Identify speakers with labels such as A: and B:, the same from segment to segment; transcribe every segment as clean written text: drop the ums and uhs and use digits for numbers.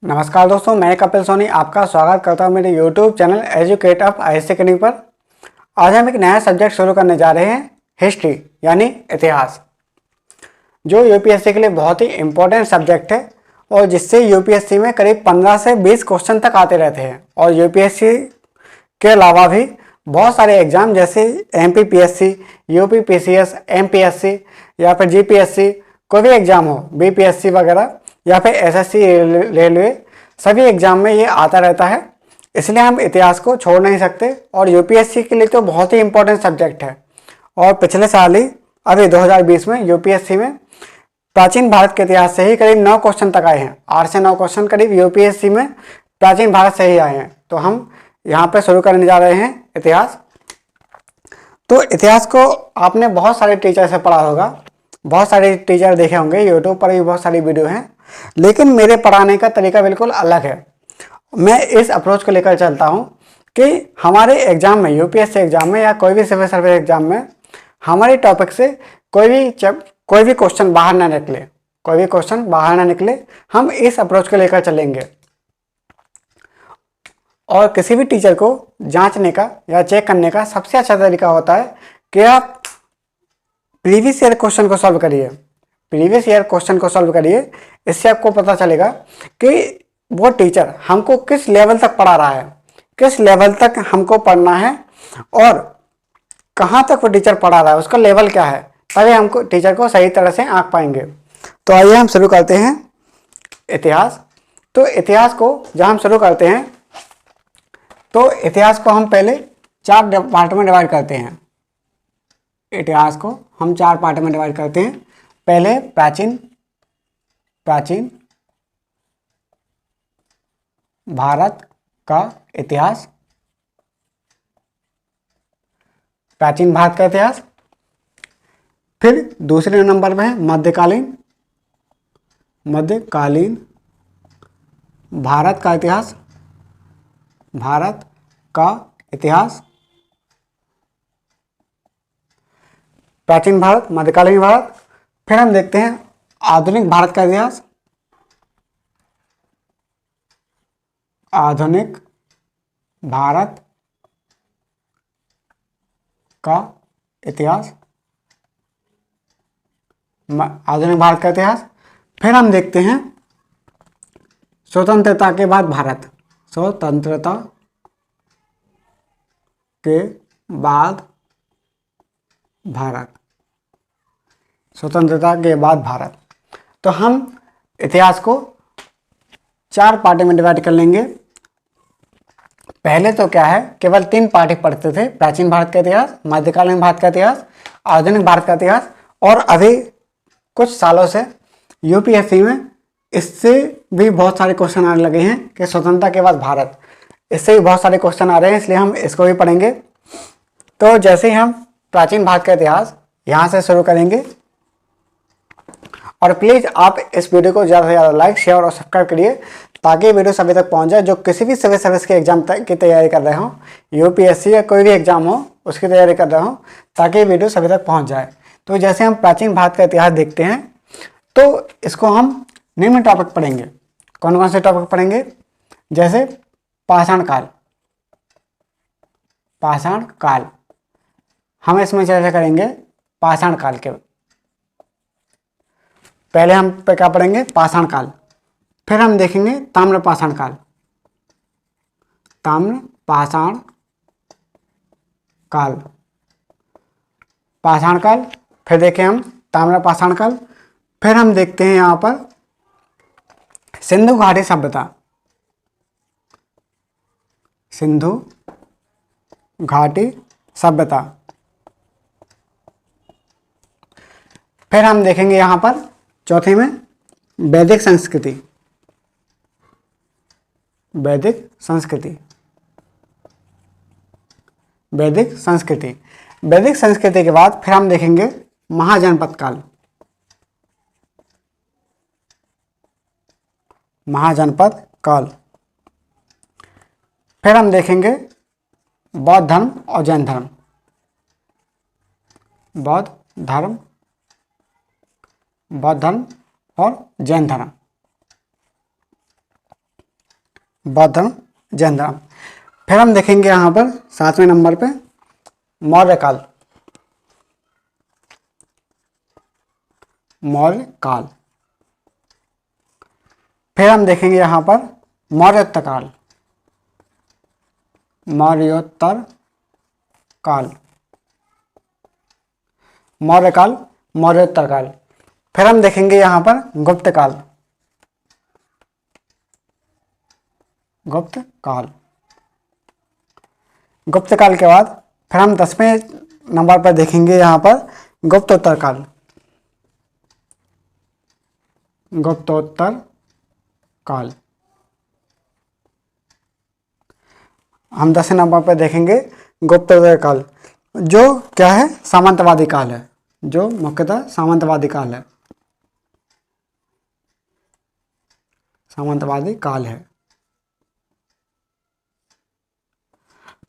A: नमस्कार दोस्तों, मैं कपिल सोनी आपका स्वागत करता हूं मेरे YouTube channel educate of IAS academy पर। आज हम एक नया सब्जेक्ट शुरू करने जा रहे हैं, हिस्ट्री यानी इतिहास, जो यूपीएससी के लिए बहुत ही इम्पोर्टेंट सब्जेक्ट है और जिससे यूपीएससी में करीब 15 से 20 क्वेश्चन तक आते रहते हैं। और यूपीएससी के अलावा भी बहुत सारे एग्जाम जैसे MPPSC, UPPCS, MPSC या फिर GPSC, कोई भी एग्जाम हो, BPSC वगैरह या फिर SSC, रेलवे, सभी एग्जाम में ये आता रहता है। इसलिए हम इतिहास को छोड़ नहीं सकते और यूपीएससी के लिए तो बहुत ही इम्पोर्टेंट सब्जेक्ट है। और पिछले साल ही अभी 2020 में यूपीएससी में प्राचीन भारत के इतिहास से ही करीब 9 क्वेश्चन तक आए हैं। 8 से 9 क्वेश्चन करीब यूपीएससी में प्राचीन भारत से ही आए हैं। तो हम यहाँ पे शुरू करने जा रहे हैं इतिहास। तो इतिहास को आपने बहुत सारे टीचर से पढ़ा होगा, बहुत सारे टीचर देखे होंगे, यूट्यूब पर भी बहुत सारी वीडियो हैं, लेकिन मेरे पढ़ाने का तरीका बिल्कुल अलग है। मैं इस अप्रोच को लेकर चलता हूँ कि हमारे एग्जाम में, यूपीएससी एग्जाम में या कोई भी सिविल सर्विस एग्जाम में हमारे टॉपिक से कोई भी क्वेश्चन बाहर ना निकले, कोई भी क्वेश्चन बाहर ना निकले। हम इस अप्रोच को लेकर चलेंगे और किसी भी टीचर को जांचने का या चेक करने का सबसे अच्छा तरीका होता है कि आप प्रीवियस ईयर क्वेश्चन को सॉल्व करिए। प्रीवियस ईयर क्वेश्चन को सॉल्व करिए, इससे आपको पता चलेगा कि वो टीचर हमको किस लेवल तक पढ़ा रहा है, किस लेवल तक हमको पढ़ना है और कहाँ तक वो टीचर पढ़ा रहा है, उसका लेवल क्या है, तभी हमको टीचर को सही तरह से आंक पाएंगे। तो आइए हम शुरू करते हैं इतिहास। तो इतिहास को जब हम शुरू करते हैं तो इतिहास को हम पहले 4 पार्ट में डिवाइड करते हैं। इतिहास को हम 4 पार्ट में डिवाइड करते हैं। पहले प्राचीन भारत का इतिहास, प्राचीन भारत का इतिहास। फिर दूसरे नंबर पे है मध्यकालीन भारत का इतिहास, भारत का इतिहास, प्राचीन भारत, मध्यकालीन भारत। फिर हम देखते हैं आधुनिक भारत का इतिहास, आधुनिक भारत का इतिहास, आधुनिक भारत का इतिहास। फिर हम देखते हैं स्वतंत्रता के बाद भारत, स्वतंत्रता के बाद भारत, स्वतंत्रता के बाद भारत। तो हम इतिहास को 4 पार्ट में डिवाइड कर लेंगे। पहले तो क्या है, केवल 3 पार्ट ही पढ़ते थे, प्राचीन भारत का इतिहास, मध्यकालीन भारत का इतिहास, आधुनिक भारत का इतिहास। और अभी कुछ सालों से यूपीएससी में इससे भी बहुत सारे क्वेश्चन आने लगे हैं कि स्वतंत्रता के बाद भारत, इससे भी बहुत सारे क्वेश्चन आ रहे हैं, इसलिए हम इसको भी पढ़ेंगे। तो जैसे ही हम प्राचीन भारत का इतिहास यहाँ से शुरू करेंगे। और प्लीज़ आप इस वीडियो को ज़्यादा से ज़्यादा लाइक, शेयर और सब्सक्राइब करिए ताकि वीडियो सभी तक पहुँच जाए जो किसी भी सिविल सर्विस के एग्जाम की तैयारी कर रहे हो, यूपीएससी या कोई भी एग्जाम हो उसकी तैयारी कर रहे हो, ताकि वीडियो सभी तक पहुँच जाए। तो जैसे हम प्राचीन भारत का इतिहास देखते हैं तो इसको हम निम्न टॉपिक पढ़ेंगे। कौन कौन से टॉपिक पढ़ेंगे? जैसे पाषाण काल, पाषाण काल हम इसमें चर्चा करेंगे। पाषाण काल के पहले हम क्या पढ़ेंगे? पाषाण काल। फिर हम देखेंगे ताम्र पाषाण काल, ताम्र पाषाण काल, पाषाण काल। फिर देखें हम ताम्र पाषाण काल। फिर हम देखते हैं यहाँ पर सिंधु घाटी सभ्यता, सिंधु घाटी सभ्यता। फिर हम देखेंगे यहाँ पर चौथे में वैदिक संस्कृति, वैदिक संस्कृति, वैदिक संस्कृति। वैदिक संस्कृति के बाद फिर हम देखेंगे महाजनपद काल, महाजनपद काल। फिर हम देखेंगे बौद्ध धर्म और जैन धर्म, बौद्ध धर्म और जैन धर्म। बौद्ध धर्म, जैन धर्म। फिर हम देखेंगे यहाँ पर 7वें नंबर पे मौर्य काल। मौर्य काल। फिर हम देखेंगे यहाँ पर मौर्योत्तर काल। मौर्योत्तर काल, मौर्य काल, मौर्योत्तर काल। फिर हम देखेंगे यहाँ पर गुप्त काल। गुप्त काल। गुप्त काल के बाद फिर हम 10वें नंबर पर देखेंगे यहाँ पर गुप्तोत्तर काल। गुप्तोत्तर काल। हम 10वें नंबर पर देखेंगे गुप्तोत्तर काल, जो क्या है, सामंतवादी काल है, जो मुख्यतः सामंतवादी काल है। सामंतवादी काल है।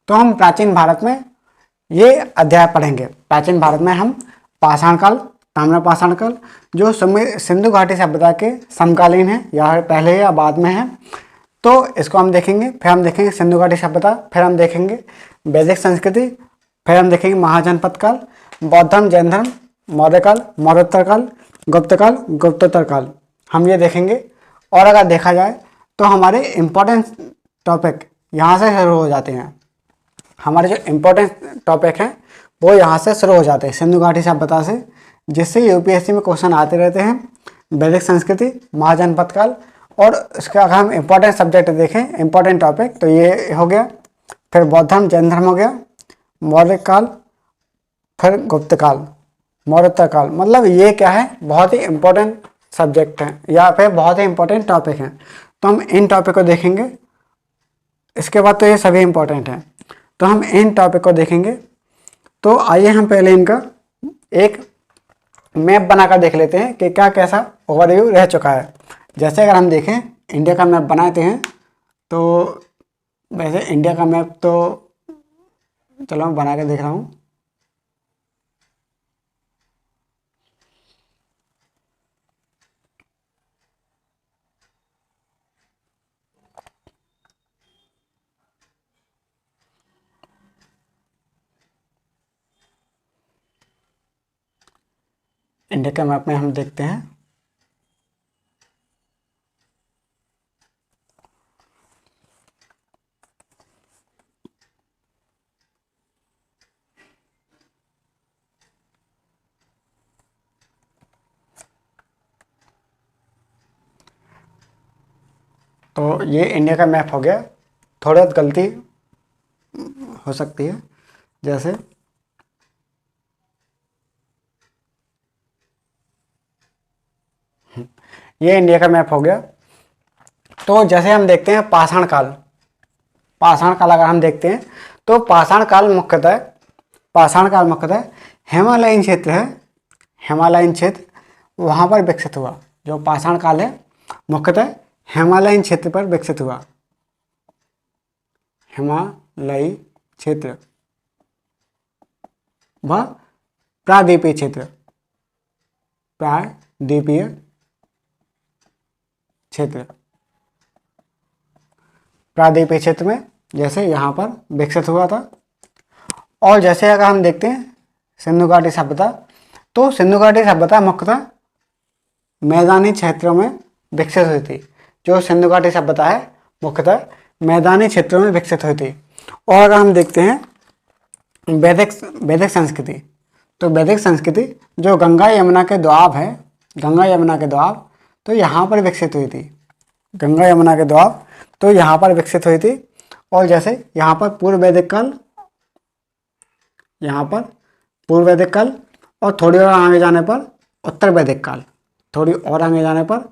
A: तो हम प्राचीन भारत में ये अध्याय पढ़ेंगे। प्राचीन भारत में हम पाषाण काल, ताम्रपाषाण काल, जो सिंधु घाटी सभ्यता के समकालीन है या पहले या बाद में है, तो इसको हम देखेंगे। फिर हम देखेंगे सिंधु घाटी सभ्यता, फिर हम देखेंगे वैदिक संस्कृति, फिर हम देखेंगे महाजनपद काल, बौद्ध धर्म, जैन धर्म, मौर्य काल, मौर्योत्तर काल, गुप्त काल, गुप्तोत्तर काल, हम ये देखेंगे। और अगर देखा जाए तो हमारे इम्पोर्टेंट टॉपिक यहाँ से शुरू हो जाते हैं। हमारे जो इम्पोर्टेंट टॉपिक हैं वो यहाँ से शुरू हो जाते हैं, सिंधु घाटी सभ्यता से, जिससे यूपीएससी में क्वेश्चन आते रहते हैं। वैदिक संस्कृति, महाजनपद काल, और इसका अगर हम इम्पोर्टेंट सब्जेक्ट देखें, इम्पोर्टेंट टॉपिक, तो ये हो गया। फिर बौद्ध धर्म, जैन धर्म हो गया, मौर्य काल, फिर गुप्त काल, मौर्योत्तर काल। मतलब ये क्या है, बहुत ही इम्पोर्टेंट सब्जेक्ट हैं या फिर बहुत ही इम्पोर्टेंट टॉपिक हैं। तो हम इन टॉपिक को देखेंगे। इसके बाद तो ये सभी इम्पोर्टेंट हैं, तो हम इन टॉपिक को देखेंगे। तो आइए हम पहले इनका एक मैप बनाकर देख लेते हैं कि क्या कैसा ओवरव्यू रह चुका है। जैसे अगर हम देखें इंडिया का मैप बनाते हैं, तो वैसे इंडिया का मैप तो चलो मैं बना के देख रहा हूँ। इंडिया के मैप में हम देखते हैं तो ये इंडिया का मैप हो गया। थोड़ा गलती हो सकती है, जैसे ये इंडिया का मैप हो गया। तो जैसे हम देखते हैं पाषाण काल, पाषाण काल अगर हम देखते हैं तो पाषाण काल मुख्यतः हिमालयन क्षेत्र है, हिमालयन क्षेत्र वहाँ पर विकसित हुआ। जो पाषाण काल है मुख्यतः हिमालयन क्षेत्र पर विकसित हुआ। हिमालयी क्षेत्र व प्रायद्वीपीय क्षेत्र, प्रायद्वीपीय क्षेत्र, प्रायद्वीपीय क्षेत्र में जैसे यहाँ पर विकसित हुआ था। और जैसे अगर हम देखते हैं सिंधु घाटी सभ्यता, तो सिंधु घाटी सभ्यता मुख्यतः मैदानी क्षेत्रों में विकसित हुई थी। जो सिंधु घाटी सभ्यता है मुख्यतः मैदानी क्षेत्रों में विकसित हुई थी। और अगर हम देखते हैं वैदिक संस्कृति, तो वैदिक संस्कृति जो गंगा यमुना के द्वाब है, गंगा यमुना के द्वाब, तो यहाँ पर विकसित हुई थी। गंगा यमुना के द्वाब तो यहाँ पर विकसित हुई थी। और जैसे यहाँ पर पूर्व वैदिक काल, यहाँ पर पूर्व वैदिक काल, और थोड़ी और आगे जाने पर उत्तर वैदिक काल, थोड़ी और आगे जाने पर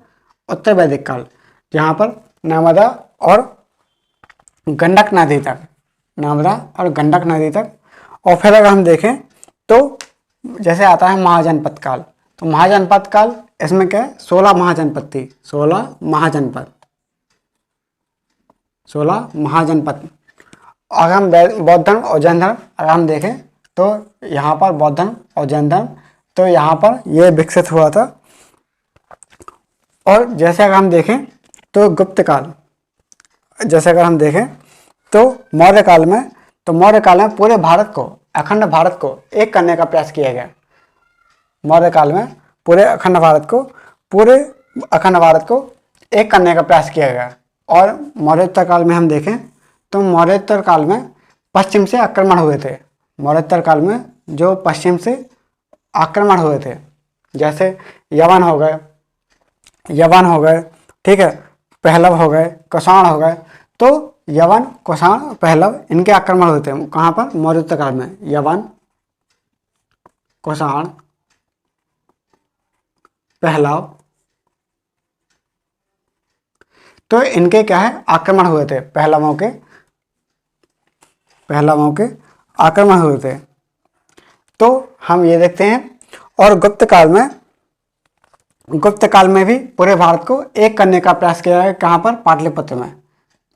A: उत्तर वैदिक काल, जहाँ पर नर्मदा और गंडक नदी तक, नर्मदा और गंडक नदी तक। और फिर अगर हम देखें तो जैसे आता है महाजनपद काल, तो महाजनपद काल इसमें क्या है, 16 महाजनपद थी, 16 महाजनपद, 16 महाजनपद। अगर हम बौद्ध धर्म और जैन धर्म अगर हम देखें तो यहाँ पर बौद्ध धर्म और जैन धर्म, तो यहाँ पर ये विकसित हुआ था। और जैसे अगर हम देखें तो गुप्त काल, जैसे अगर हम देखें तो मौर्य काल में, पूरे भारत को, अखंड भारत को एक करने का प्रयास किया गया। मौर्य काल में पूरे अखंड भारत को एक करने का प्रयास किया गया। और मौर्योत्तर काल में हम देखें तो मौर्योत्तर काल में पश्चिम से आक्रमण हुए थे। मौर्योत्तर काल में जो पश्चिम से आक्रमण हुए थे, जैसे यवन हो गए, ठीक है, पहलव हो गए, कुषाण हो गए। तो यवन, कुषाण, पहलव, इनके आक्रमण हुए थे कहाँ पर? मौर्योत्तर काल में। यवन, कुषाण, पहलव, तो इनके क्या है? आक्रमण हुए थे। पहलवों के आक्रमण हुए थे। तो हम ये देखते हैं। और गुप्त काल में भी पूरे भारत को एक करने का प्रयास किया गया। कहाँ पर? पाटलिपुत्र में।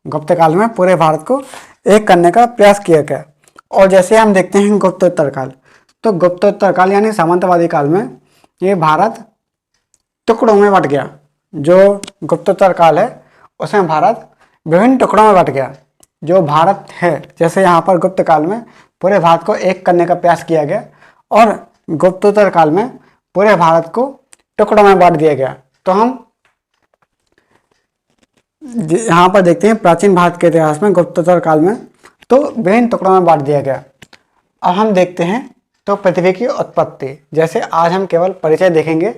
A: गुप्त काल में पूरे भारत को एक करने का प्रयास किया गया। और जैसे हम देखते हैं गुप्तोत्तर काल, तो गुप्तोत्तर काल यानी सामंतवादी काल में ये भारत टुकड़ों में बट गया। जो गुप्तोत्तर काल है उसमें भारत विभिन्न टुकड़ों में बट गया। जो भारत है, जैसे यहाँ पर गुप्त काल में पूरे भारत को एक करने का प्रयास किया गया और गुप्तोत्तर काल में पूरे भारत को टुकड़ों में बांट दिया गया। तो हम यहाँ पर देखते हैं प्राचीन भारत के इतिहास में गुप्तोत्तर काल में तो विभिन्न टुकड़ों में बांट दिया गया। अब हम देखते हैं तो पृथ्वी की उत्पत्ति। जैसे आज हम केवल परिचय देखेंगे